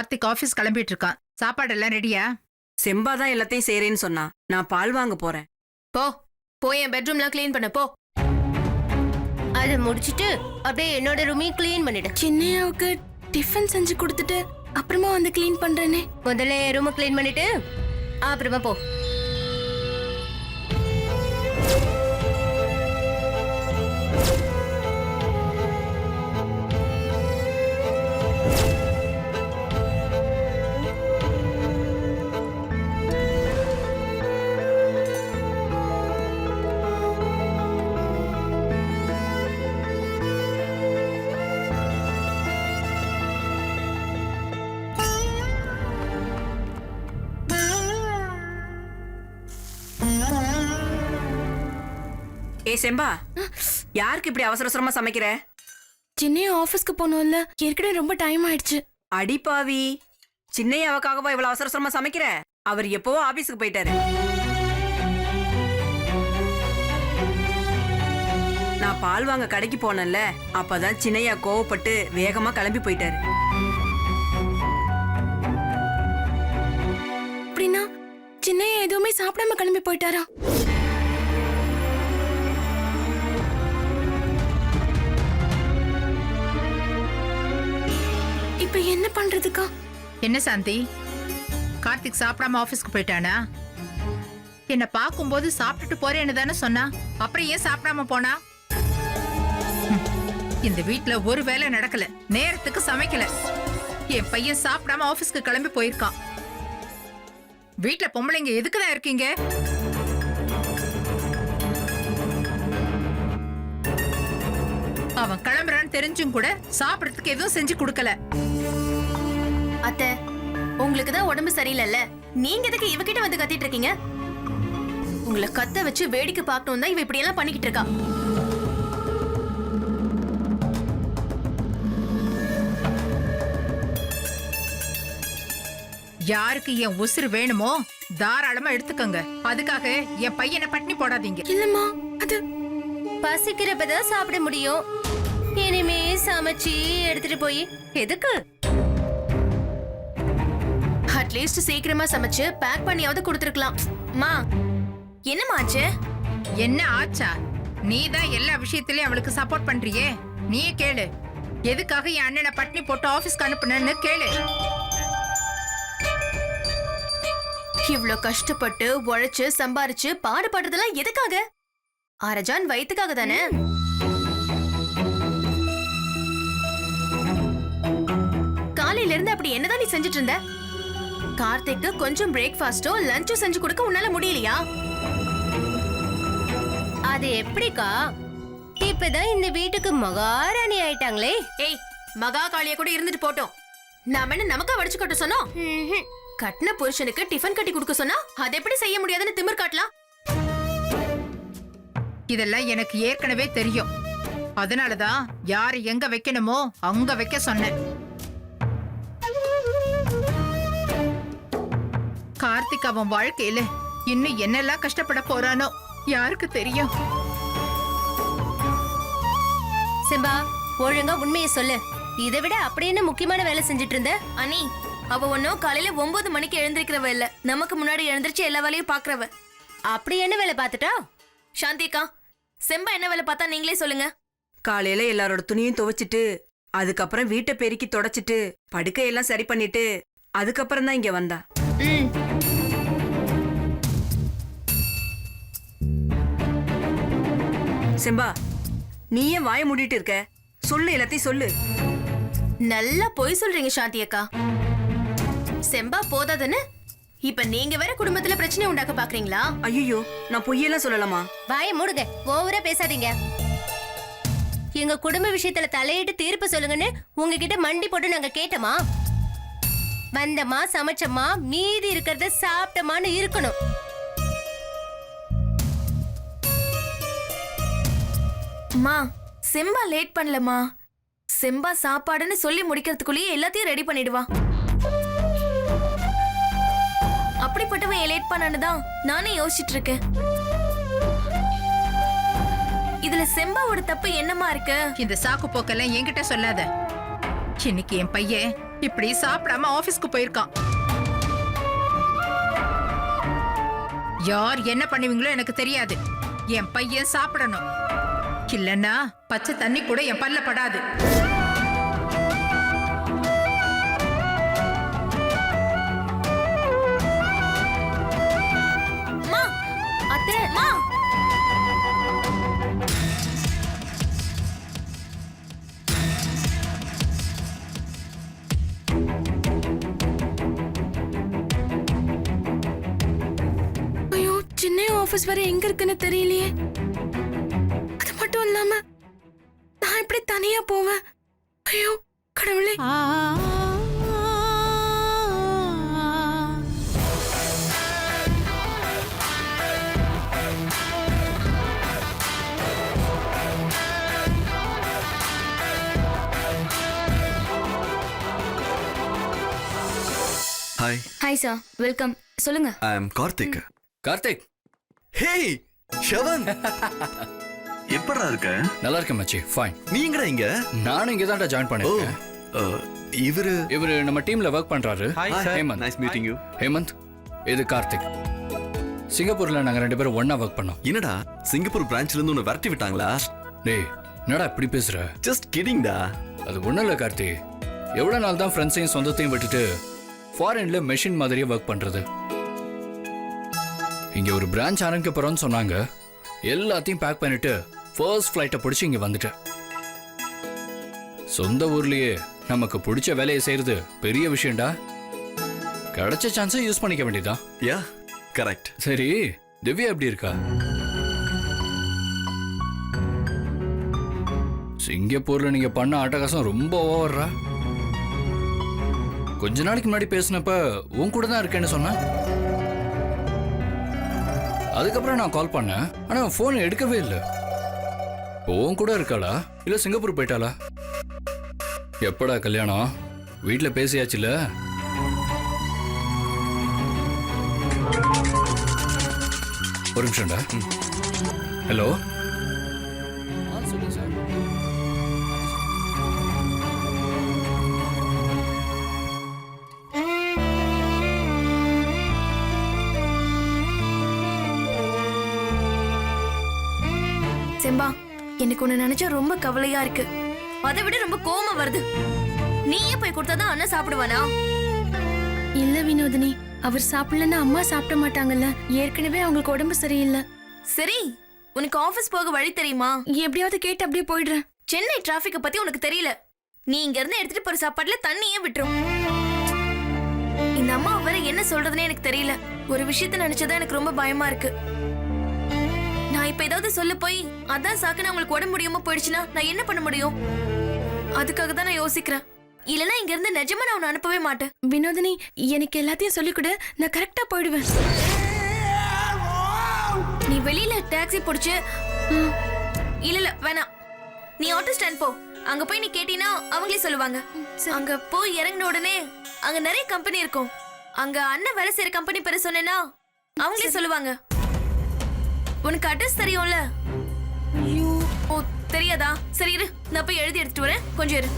Karthik office கிளம்பிட்டு இருக்கான். சாப்பாடு எல்லாம் ரெடியா? செம்பா தான் எல்லாத்தையும் செய்யறேன்னு சொன்னா. நான் பால் வாங்க போறேன். போ போய் என் பெட்ரூம்லாம் க்ளீன் பண்ண போ. அதை முடிச்சிட்டு அப்படியே என்னோட ரூமையும் க்ளீன் பண்ணிடு. சின்னையாவுக்கு டிஃபன் செஞ்சு கொடுத்துட்டு அப்புறமா வந்து க்ளீன் பண்றேனே. முதல்ல ரூமை க்ளீன் பண்ணிட்டு அப்புறமா போ. ஏ செம்பா, யாருக்கு இப்படி அவசர அவசரமா சமைக்கிற? சின்னையா ஆபீஸ்க்கு போனோம்ல, ஏற்கனவே ரொம்ப டைம் ஆயிடுச்சு. அடிப்பாவி, சின்னையாவுக்காகவா இவ்வளவு அவசர அவசரமா சமைக்கிற? அவர் எப்பவோ ஆபீஸுக்கு போயிட்டாரு. நான் பால் வாங்க கடைக்கு போனேன்ல, அப்பதான் சின்னையா கோவப்பட்டு வேகமா கிளம்பி போயிட்டாரு. அப்படின்னா சின்னையா எதுவுமே சாப்பிடாம கிளம்பி போயிட்டாரா? இப்ப என்ன பண்றதுக்கா? என்ன சாந்தி, கார்த்திக் சாப்பிடாம ஆபீஸ்க்கு போயிட்டானா? என்ன பாக்கும்போது சாப்பிட்டுட்டு போறேன்னு தானே சொன்னா. அப்புறம் ஏன் சாப்பிடாம போனா? இந்த வீட்ல ஒரு வேலை நடக்கல, நேரத்துக்கு சமைக்கல. என் பையன் சாப்பிடாம ஆபீஸ்க்கு கிளம்பி போயிருக்கான். வீட்ல பொம்பளைங்க எதுக்குதான் இருக்கீங்க? அவன் கிளம்புறான்னு தெரிஞ்சும் கூட சாப்பிடறதுக்கு எதுவும் செஞ்சு கொடுக்கல. அத்தை, உங்களுக்கு தான் உடம்பு சரியில்லைல்ல, நீங்க எதுக்கு இவகிட்ட வந்து கத்திட்டு இருக்கீங்க? உங்களை கத்த வச்சு வேடிக்கை பார்க்கணும் தான் இவ இப்படி எல்லாம் பண்ணிக்கிட்டு இருக்கா. யாருக்கு என் உசுறு வேணுமோ தாராளமா எடுத்துக்கங்க. அதுக்காக என் பையனை பட்டினி போடாதீங்க. இல்லம்மா, அது பசிக்கிறப்பதான் சாப்பிட முடியும். இனிமே சமைச்சு எடுத்துட்டு போய் எதுக்கு? அட்லீஸ்ட் சீக்கிரமா சமைச்சு பேக் பண்ணியாவது கொடுத்துருக்கலாம். மா, என்னம்மா ஆச்சு? என்ன ஆச்சா? நீதான் எல்லா விஷயத்திலயும் அவளுக்கு சப்போர்ட் பண்றியே. நீயே கேளு, எதுக்காக என் அண்ணனை பட்டினி போட்டு ஆபீஸ்க்கு அனுப்புனன்னு கேளு. இவ்ளோ கஷ்டப்பட்டு உழைச்சு சம்பாரிச்சு பாடுபடுறதெல்லாம் எதுக்காக? அரஜான் வயித்துக்காக தானே. காலையில இருந்து அப்படி என்னதான் நீ செஞ்சுட்டு இருந்த? கார்த்திக்கு கொஞ்சம் பிரேக்ஃபாஸ்டோ லஞ்சோ செஞ்சு கொடுக்க உன்னால முடியலையா? அது எப்படிக்கா? இப்பதான் இந்த வீட்டுக்கு மகாராணி ஆயிட்டாங்களே. ஏய், மகா காளிய கூட இருந்துட்டு போட்டோம். நாம என்ன நமக்கா வடிச்சு கட்ட சொன்னோம்? கட்டின புருஷனுக்கு டிஃபன் கட்டி கொடுக்க சொன்னா அது எப்படி செய்ய முடியாதுன்னு திமிர் காட்டலாம். இதெல்லாம் எனக்கு ஏற்கனவே தெரியும். அதனாலதான் யாரு எங்க வைக்கணுமோ அங்க வைக்க சொன்னேன். கார்த்திக் அவன் வாழ்க்கையில இன்னும் என்னெல்லாம் கஷ்டப்பட போறானோ யாருக்கு தெரியும்? செம்பா, ஒழுங்கா உண்மையை சொல்லு. இதை விட அப்படி என்ன முக்கியமான வேலை செஞ்சுட்டு இருந்த? அனி, அவ ஒன்னும் காலையில 9 மணிக்கு எழுந்திருக்கிறவ இல்ல, நமக்கு முன்னாடி எழுந்திருச்சு எல்லா வேலையும் பாக்குறவ. அப்படி என்ன வேலை பார்த்துட்டா? சாந்திக்கா, செம்பா என்ன வேலை பார்த்தா நீங்களே சொல்லுங்க. காலையில எல்லாரோட துணியும் துவைச்சிட்டு, அதுக்கப்புறம் வீட்டை பெருக்கி தொடச்சிட்டு, படுக்கையெல்லாம் சரி பண்ணிட்டு, அதுக்கப்புறம் தான் இங்க வந்தா. செம்பா, நீ ஏன் வாய மூடிட்டு இருக்க? சொல்லு, எல்லாத்தையும் சொல்லு. நல்லா பொய் சொல்றீங்க சாந்தி அக்கா. செம்பா போதாதுன்னு இப்ப நீங்க வேற குடும்பத்துல பிரச்சனை உண்டாக்க பாக்குறீங்களா? ஐயோ, நான் பொய்யெல்லாம் சொல்லலாமா? வாயை மூடுங்க, ஓவரா பேசாதீங்க. எங்க குடும்ப விஷயத்துல தலையிட்டு தீர்ப்பு சொல்லுங்கன்னு உங்ககிட்ட மண்டி போட்டு நாங்க கேட்டோமா? வந்தமா சமைச்சமா மீதி இருக்கிறத சாப்பிட்டமான்னு இருக்கணும். மா, செம்பா லேட் பண்ணலமா. செம்பா சாப்பாடுன்னு சொல்லி முடிக்கிறதுக்குள்ளேயே எல்லாத்தையும் ரெடி பண்ணிடுவா. அப்படிப்பட்டவன் லேட் பண்ணானுதான் நானே யோசிச்சுட்டு இருக்கேன். இதுல செம்பாவோட தப்பு என்னமா இருக்கு? இந்த சாக்கு போக்கெல்லாம் என்கிட்ட சொல்லாத. இன்னைக்கு என் பையன் இப்படி சாப்பிடாம ஆபீஸ்க்கு போயிருக்கான். யார் என்ன பண்ணுவீங்களோ எனக்கு தெரியாது. என் பையன் சாப்பிடணும். இல்லன்னா பச்சை தண்ணி கூட என் பல்ல படாது. அத்தை மா ஐயோ, சென்னை ஆபீஸ் வரை எங்க இருக்குன்னு தெரியலையே. அது மட்டும் இல்லாம நான் எப்படி தனியா போவேன்? ஐயோ கடவுளே. Hi, hi sir, welcome. சொல்லுங்க. ஐ அம் கார்த்திக். கார்த்திக், ஹேய் ஷவன், எப்படா இருக்க? நல்லா இருக்கேன் மச்சி, ஃபைன். நீ எங்கடா இங்க? நானும் இங்க தான் ஜாயின் ஓ, பண்ணிருக்கேன். இவரு நம்ம டீம்ல ஒர்க் பண்றாரு. Hemant. Nice meeting you. Hemant, இது கார்த்திக். சிங்கப்பூர்ல நாங்க 2 பேரும் ஒண்ணா ஒர்க் பண்ணோம். என்னடா சிங்கப்பூர் பிரான்ச்ல இருந்து உன்னை விரட்டி விட்டாங்களா? டேய், என்னடா இப்படி பேசுற? ஜஸ்ட் கிடிங்டா. அது ஒண்ணும் இல்ல கார்த்தி. எவ்வளவு நாள் தான் ஃப்ரெண்ட்ஸையும் சொந்தத்தையும் விட்டுட்டு ஃபாரின்ல மெஷின் மாதிரியே ஒர்க் பண்றது. இங்க ஒரு பிரான்ச் ஆரம்பிக்க போறோம்னு சொன்னாங்க. எல்லாத்தையும் பேக் பண்ணிட்டு ஃபர்ஸ்ட் ஃபிளைட்டை பிடிச்சி இங்க வந்துட்டேன். சொந்த ஊர்லயே நமக்கு பிடிச்ச வேலையை செய்யறது பெரிய விஷயம்டா. கிடைச்ச சான்ஸை யூஸ் பண்ணிக்க வேண்டியதான். யா, கரெக்ட். சரி, திவ்யா எப்படி இருக்கா? சிங்கப்பூர்ல நீங்க பண்ண ஆட்டகாசம் ரொம்ப ஓவர்ரா. கொஞ்ச நாளைக்கு முன்னாடி பேசினப்ப உன் கூட தான் இருக்கேன்னு சொன்ன. அதுக்கப்புறம் நான் கால் பண்ணேன், ஆனா போன் எடுக்கவே இல்லை. உன் கூட இருக்காளா இல்ல சிங்கப்பூர் போயிட்டாளா? எப்படா கல்யாணம்? வீட்டுல பேசியாச்சுல? ஒரு நிமிஷம்டா. ஹலோ, சொல்லுங்க சார். செம்பா, எனக்கு உன்னை நினைச்சா ரொம்ப கவலையா இருக்கு. அதை விட ரொம்ப கோவம் வருது. நீயே போய் கொடுத்தாதான் அண்ணன் சாப்பிடுவானா? இல்ல வினோதினி, அவர் சாப்பிடலன்னா அம்மா சாப்பிட மாட்டாங்கல்ல. ஏற்கனவே அவங்களுக்கு உடம்பு சரியில்லை. சரி, உனக்கு ஆபீஸ் போக வழி தெரியுமா? எப்படியாவது கேட்டு அப்படியே போயிடுறேன். சென்னை டிராபிக்க பத்தி உனக்கு தெரியல. நீ இங்க இருந்து எடுத்துட்டு போற சாப்பாடுல தண்ணியே விட்டுரும். இந்த அம்மா வேற என்ன சொல்றதுன்னே எனக்கு தெரியல. ஒரு விஷயத்த நினைச்சதான் எனக்கு ரொம்ப பயமா இருக்கு. நான் இப்ப ஏதாவது சொல்ல போய் அதான் சாக்குன்னு அவங்களுக்கு உடம்பு முடியாம போயிடுச்சுன்னா நான் என்ன பண்ண முடியும்? அதுக்காக தான் நான் யோசிக்கிறேன். இல்லனா இங்க இருந்து நிஜமா நான் உன்னை அனுப்பவே மாட்டேன். வினோதினி, எனக்கு எல்லாத்தையும் சொல்லிக் கொடு, நான் கரெக்டா போயிடுவேன். நீ வெளியில டாக்ஸி பிடிச்சு இல்ல வேணாம், நீ ஆட்டோ ஸ்டாண்ட் போ. அங்க போய் நீ கேட்டீனா அவங்களே சொல்லுவாங்க. அங்க போய் இறங்கின உடனே அங்க நிறைய கம்பெனி இருக்கும். அங்க அண்ணன் வேலை செய்யற கம்பெனி பேரு சொன்னேன்னா அவங்களே சொல்லுவாங்க. உனக்கு அட்ரஸ் தெரியும்ல? ஓ, தெரியாதா? சரி இரு, நான் போய் எழுதி எடுத்துட்டு வரேன், கொஞ்சம் இரு.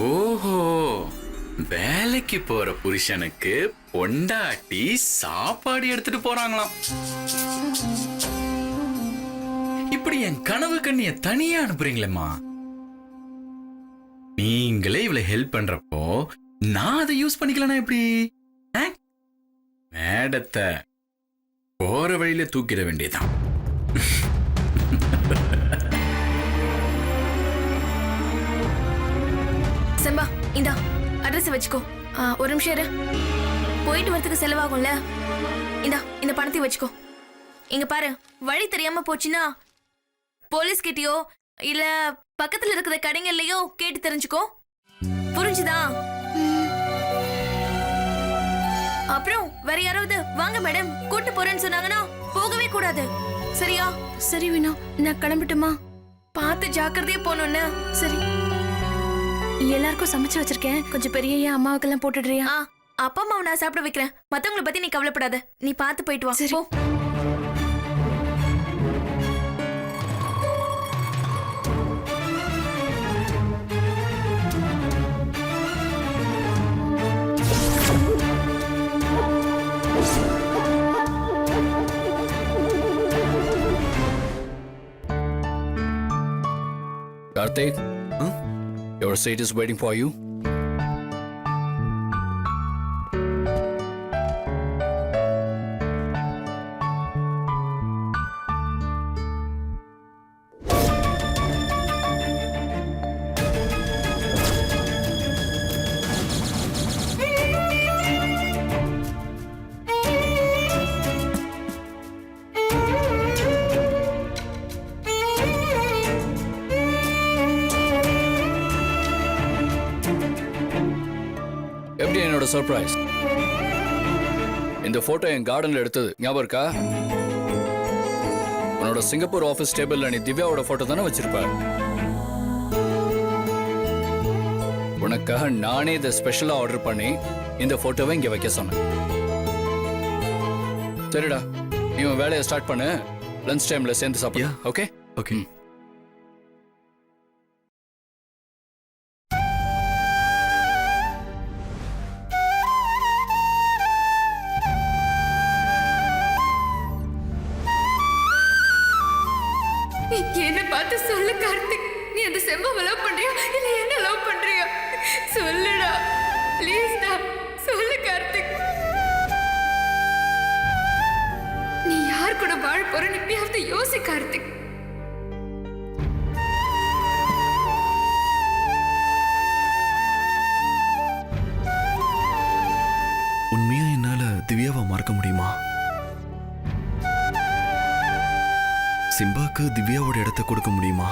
ஓஹோ, வேலைக்கு போற புருஷனுக்கு பொண்டாட்டி சாப்பாடு எடுத்துட்டு போறாங்களாம். இப்படி என் கனவு கண்ணிய தனியா அனுப்புறீங்களேம்மா. நீங்களே இவ்வளவு ஹெல்ப் பண்றப்போ நான் அதை யூஸ் பண்ணிக்கலனா எப்படி? மேடத்தை போற வழியில தூக்கிட வேண்டியதான். செம்பா, இந்தா அட்ரஸ் வச்சுக்கோ. ஒரு நிமிஷம் இரு, போயிட்டு வரதுக்கு செலவாகும்ல. இந்தா இந்த பணத்தை வச்சுக்கோ. இங்க பாரு, வழி தெரியாம போச்சுன்னா போலீஸ் கிட்டயோ இல்ல பக்கத்துல இருக்கிற கடைங்கள்லயோ கேட்டு தெரிஞ்சுக்கோ. புரிஞ்சுதா? அப்புறம் வேற யாராவது வாங்க மேடம் கூட்டு போறேன்னு சொன்னாங்கன்னா போகவே கூடாது, சரியா? சரி வினோ, நான் கிளம்பட்டுமா? பார்த்து ஜாக்கிரதையா போகணும்னு. சரி, எல்லாருக்கும் சமைச்சு வச்சிருக்கேன். கொஞ்சம் பெரிய அம்மாவுக்கெல்லாம் போட்டுடுறியா? அப்பா அம்மாவை நான் சாப்பிட வைக்கிறேன். மத்தவங்கள பத்தி நீ கவலைப்படாத. நீ பார்த்து போயிட்டு வா. போ. Karthik, your seat is waiting for you. எப்படி என்னோட சர்ப்ரைஸ்? இந்த போட்டோ என் கார்டன்ல எடுத்தது ஞாபகம் இருக்கா? உன்னோட சிங்கப்பூர் ஆபீஸ் டேபிள்ல நீ திவ்யாவோட போட்டோ தானே வச்சிருப்ப. உனக்காக நானே இதை ஸ்பெஷலா ஆர்டர் பண்ணி இந்த போட்டோவை இங்க வைக்க சொன்னேன். சரிடா, நீ உன் வேலையை ஸ்டார்ட் பண்ணு. லஞ்ச் டைம்ல சேர்ந்து சாப்பிடு. Okay okay. என்ன பார்த்து சொல்லு கார்த்திக். நீ அந்த செம்பாவை லவ் பண்றியா இல்ல என்ன லவ் பண்றியா? சொல்லுடா ப்ளீஸ்டா, சொல்லு கார்த்திக். நீ யார் கூட வாழ போறன்னு இப்பயாவது யோசி கார்த்திக். உண்மையா என்னால திவ்யாவை மறக்க முடியுமா? சிம்பாக்கு திவ்யாவோட இடத்தை கொடுக்க முடியுமா?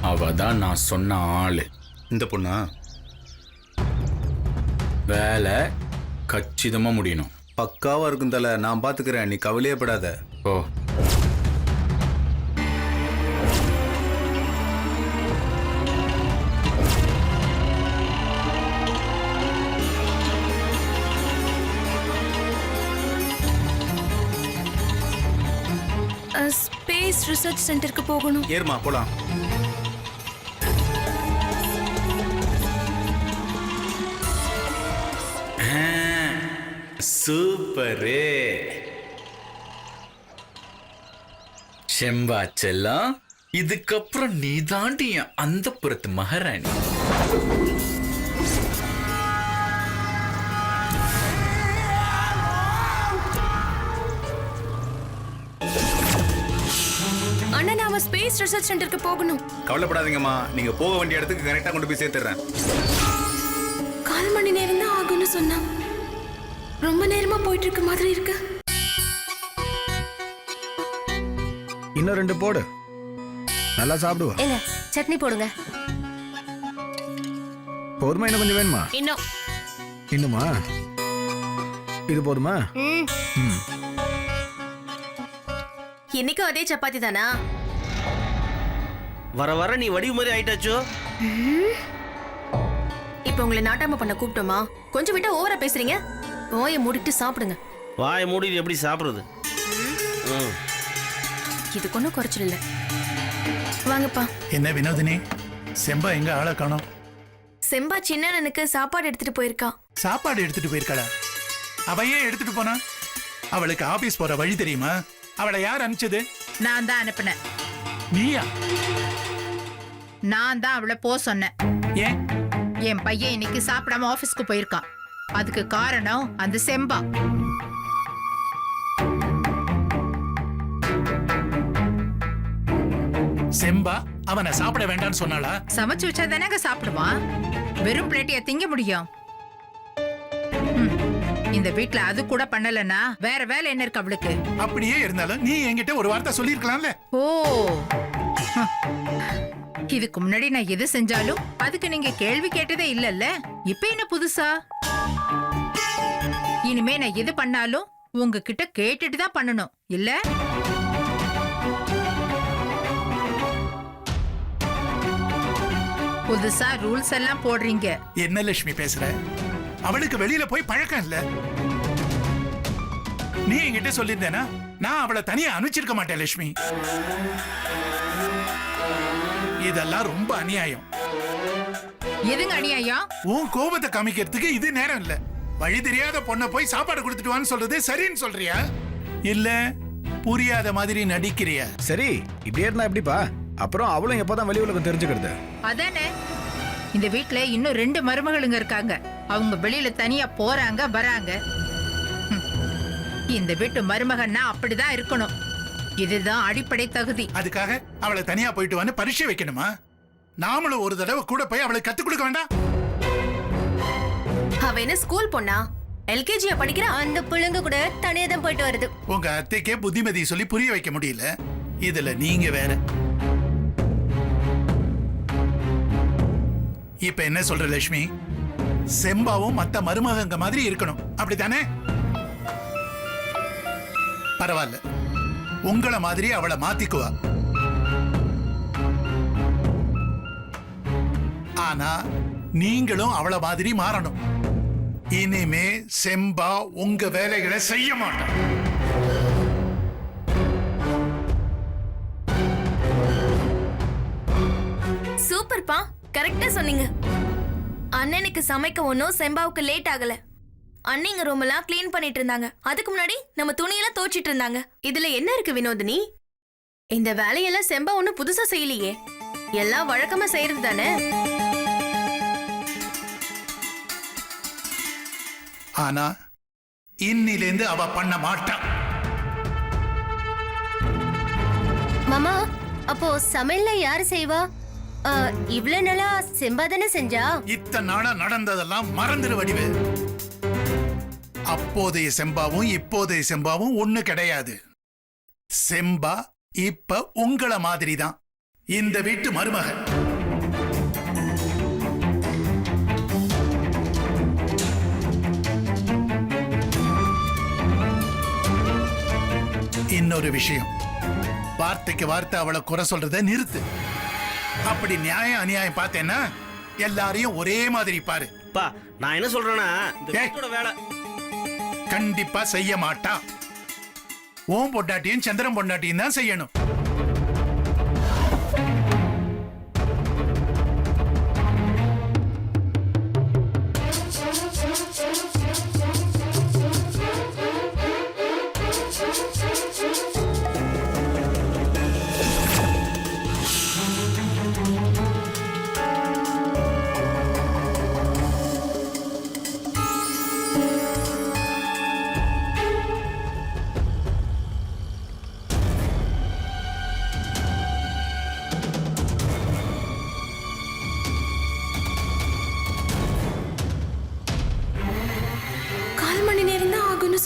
அவதான் நான் சொன்ன ஆளு. இந்த பொண்ணா? வேலை கச்சிதமா முடியணும். பக்காவா இருக்கும் தல, நான் பாத்துக்கிறேன், நீ கவலையே படாத. ஓ, ஸ்பேஸ் ரிசர்ச் சென்டருக்கு போகணும். ஏறுமா போலாம். சூப்பரு செம்பா செல்லம். இதுக்கப்புறம் நீ தாண்டி அந்த புறத்து மகாராணி. அண்ணா, நாம ஸ்பேஸ் ரிசர்ச் சென்டருக்கு போகணும். கவலைப்படாதீங்கம்மா, நீங்க போக வேண்டிய இடத்துக்கு கரெக்டா கொண்டு போய் சேர்த்துறேன். 1/4 மணி நேரம் தான் ஆகும்னு சொன்னா. ரொம்ப நேரமா போயிட்டு இருக்க மாதிரி இருக்கு. இன்னும் 2 போடு, நல்லா சாப்பிடுவா. ஏங்க சட்னி போடுங்க. போதுமா? இன்னும் கொஞ்சம் வேணுமா? இன்னுமா? இது போதுமா? இன்னைக்கும் அதே சப்பாத்தி தானா? வர வர நீ வடிவு மாதிரி ஆயிட்டாச்சோ. இப்ப உங்களை நாட்டாம பண்ண கூப்பிட்டோமா? கொஞ்சம் விட்டா ஓவரா பேசுறீங்க. ஓய மூடிட்டு சாப்பிடுங்க. வாயை மூடிட்டு எப்படி சாப்பிடுறது? இதுக்கு ஒன்றும் குறைச்சல் இல்லை. வாங்கப்பா. என்ன வினோதினி, செம்பா எங்க ஆளை காணோம்? செம்பா சின்னனுக்கு சாப்பாடு எடுத்துட்டு போயிருக்கா. சாப்பாடு எடுத்துட்டு போயிருக்காளா? அவ ஏன் எடுத்துட்டு போனா? அவளுக்கு ஆபீஸ் போற வழி தெரியுமா? அவளை யார் அனுப்பிச்சது? நான் தான் அனுப்பினேன். நீயா? நான் தான் அவளை போ சொன்னேன். ஏன்? என் பையன் இன்னைக்கு சாப்பிடாம ஆபீஸ்க்கு போயிருக்கான். அதுக்கு காரணம் அந்த செம்பா. செம்பா அவனை சாப்பிட வேண்டாம்னு சொன்னாளா? சமைச்சு வச்சா தானே சாப்பிடுவான். வெறும் பிளேட்டிய திங்க முடியும்? இந்த வீட்ல அது கூட பண்ணலன்னா வேற வேலை என்ன இருக்கு அவளுக்கு? அப்படியே இருந்தாலும் நீ என்கிட்ட ஒரு வார்த்தை சொல்லிருக்கலாம்ல. ஓ, இதுக்கு முன்னாடி நான் எது செஞ்சாலும் அதுக்கு நீங்க கேள்வி கேட்டதே இல்லல்ல. இப்ப என்ன புதுசா? இனிமே நான் எது பண்ணாலும் உங்ககிட்ட கேட்டுட்டு தான் பண்ணணும் இல்ல? புதுசா ரூல்ஸ் எல்லாம் போடுறீங்க. என்ன லட்சுமி பேசுற? அவளுக்கு வெளியில போய் பழக்கம் இல்ல. நீ என்கிட்ட சொல்லியிருந்தேனா நான் அவளை தனியா அனுப்பிச்சிருக்க மாட்டேன் லட்சுமி. இதெல்லாம் ரொம்ப அநியாயம். எதுங்க அநியாயம்? உன் கோபத்தை காமிக்கிறதுக்கு இது நேரம் இல்ல. வழி தெரியாத பொண்ணை போய் சாப்பாடு கொடுத்துட்டு வான்னு சொல்றது சரின்னு சொல்றியா இல்ல புரியாத மாதிரி நடிக்கிறியா? சரி, இப்படியே இருந்தா எப்படிப்பா? அப்புறம் அவளும் எப்பதான் வெளி உலகம் தெரிஞ்சுக்கிறது? அதானே, இந்த வீட்ல இன்னும் 2 மருமகளுங்க இருக்காங்க. அவங்க வெளியில தனியா போறாங்க வராங்க. இந்த வீட்டு மருமகன்னா அப்படிதான் இருக்கணும். இதுதான் அடிப்படை தகுதி. அதுக்காக அவளை தனியா போயிட்டு வந்து பரீட்சை வைக்கணுமா? நாமளும் ஒரு தடவை கூட போய் அவளை கத்துக் கொடுக்க வேண்டாம்? அவ என்ன ஸ்கூல் பொண்ணா? எல்கேஜியா படிக்கிறா? அந்த புள்ளைங்க கூட தனியா தான் போயிட்டு வருது. உங்க அத்தைக்கே புத்திமதி சொல்லி புரிய வைக்க முடியல, இதுல நீங்க வேற. இப்ப என்ன சொல்ற லட்சுமி? செம்பாவும் மத்த மருமகங்க மாதிரி இருக்கணும், அப்படித்தானே? பரவாயில்ல, உங்கள மாதிரி அவளை மாத்திக்குவா. ஆனா நீங்களும் அவளை மாதிரி மாறணும். இனிமே செம்பா உங்க வேலைகளை செய்ய மாட்டான். சூப்பர்ப்பா, கரெக்டா சொன்னீங்க. அண்ணனுக்கு சமைக்க ஒன்னும் செம்பாவுக்கு லேட் ஆகல. அண்ணிங்க ரூம் எல்லாம் கிளீன் பண்ணிட்டு இருந்தாங்க. அதுக்கு முன்னாடி நம்ம துணியெல்லாம் துவைச்சிட்டு இருந்தாங்க. இதுல என்ன இருக்கு வினோதினி? இந்த வேலையெல்லாம் செம்பா ஒண்ணும் புதுசா செய்யலையே. எல்லாம் வழக்கமா செய்யறது தானே. ஆனா இன்னிலேந்து அவ பண்ண மாட்டான். மாமா, அப்போ சமையல்ல யாரு செய்வா? இவ்வளவு நாளா செம்பா தானே செஞ்சா? இத்தனை நாளா நடந்ததெல்லாம் மறந்துடு வடிவு. அப்போதைய செம்பாவும் இப்போதைய செம்பாவும் ஒண்ணு கிடையாது. செம்பா இப்ப உங்கள மாதிரி தான், இந்த வீட்டு மருமகன். இன்னொரு விஷயம், வார்த்தைக்கு வார்த்தை அவளை குறை சொல்றத நிறுத்து. அப்படி நியாயம் அநியாயம் பார்த்தேன்னா எல்லாரையும் ஒரே மாதிரி பாரு. பா, நான் என்ன சொல்றேன்னா இந்த வீட்டோட வேலை கண்டிப்பா செய்ய மாட்டா. ஓம் பொண்டாட்டியும் சந்திரன் பொண்டாட்டியும் தான் செய்யணும்.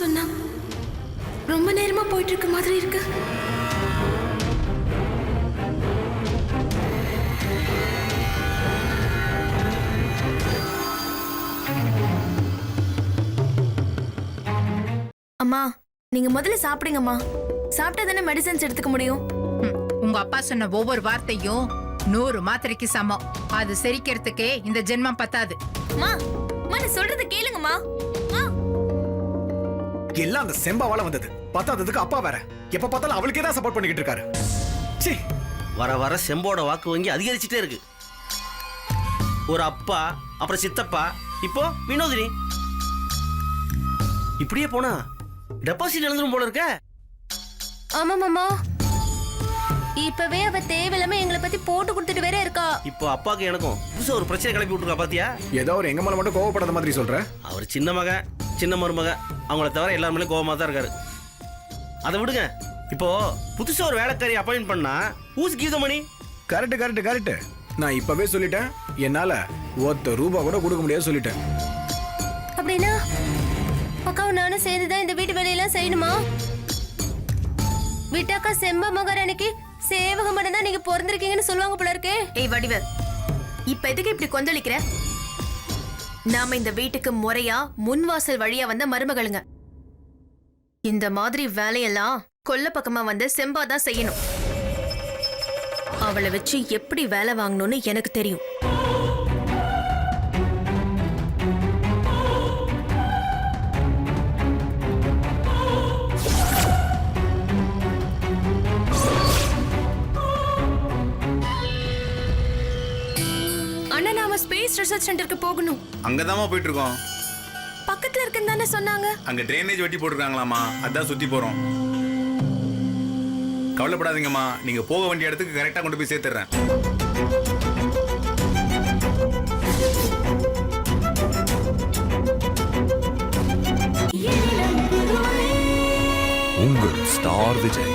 சொன்னா ரொம்ப நேரமா போயிட்டு இருக்க மாதிரி இருக்கு. அம்மா, நீங்க முதல்ல சாப்பிடுங்கம்மா. சாப்பிட்டா தானே மெடிசன்ஸ் எடுத்துக்க முடியும். உங்க அப்பா சொன்ன ஒவ்வொரு வார்த்தையும் 100 மாத்திரைக்கு சமம். அது செரிக்கிறதுக்கே இந்த ஜென்மம் பத்தாது. அம்மா, நான் சொல்றத கேளுங்கம்மா. எல்லாம் அந்த செம்பாவால வந்தது. பத்தாததுக்கு அப்பா வேற எப்ப பார்த்தாலும் அவளுக்கே தான் சப்போர்ட் பண்ணிக்கிட்டு இருக்காரு. சீ, வர வர செம்போட வாக்கு வங்கி அதிகரிச்சுட்டே இருக்கு. ஒரு அப்பா, அப்புறம் சித்தப்பா, இப்போ வினோதினி. இப்படியே போனா டெபாசிட் எழுந்துரும் போல இருக்க. ஆமா மாமா, இப்பவே அவ தேவையில்லாம எங்களை பத்தி போட்டு கொடுத்துட்டு வேற இருக்கா. இப்போ அப்பாவுக்கு எனக்கும் புதுசா ஒரு பிரச்சனை கிளப்பி விட்டுருக்கா பாத்தியா? ஏதோ ஒரு எங்க மேல மட்டும் கோவப்படாத மாதிரி சொல்ற. அவர் சின்ன மக சின்ன மருமக அவங்கள தவிர எல்லார் மேலேயும் கோவமா தான் இருக்காரு. அதை விடுங்க. இப்போ புதுசா ஒரு வேலைக்காரி அப்பாயின்ட் பண்ணா ஊஸ் கீத மணி. கரெக்ட். நான் இப்பவே சொல்லிட்டேன், என்னால ₹1 கூட கொடுக்க முடியாது சொல்லிட்டேன். அப்படின்னா அக்காவும் நானும் சேர்ந்துதான் இந்த வீட்டு வேலையெல்லாம் செய்யணுமா? விட்டாக்கா செம்ப மகாராணிக்கு சேவக மட்டும் தான் நீங்க பிறந்திருக்கீங்கன்னு சொல்லுவாங்க போல இருக்கே. ஏய் வடிவு, இப்ப எதுக்கு இப்படி கொந்தளிக்கிற? நாம இந்த வீட்டுக்கு முறையா முன்வாசல் வழியா வந்த மருமகளுங்க. இந்த மாதிரி வேலையெல்லாம் கொல்ல பக்கமா வந்து செம்பாதான் செய்யணும். அவளை வச்சு எப்படி வேலை வாங்கணும்னு எனக்கு தெரியும். அண்ணா நாம ஸ்பேஸ் ரிசர்ச் சென்டருக்கு போகணும். அங்கதாம்மா போயிட்டு இருக்கோம். பக்கத்துல இருக்குன்னு தானே சொன்னாங்க. அங்க ட்ரைனேஜ் வெட்டி போட்டுருக்காங்களாமா, அதான் சுத்தி போறோம். கவலைப்படாதீங்கம்மா, நீங்க போக வேண்டிய இடத்துக்கு கரெக்டா கொண்டு போய் சேர்த்துறேன். உங்கள் ஸ்டார் விஜய்.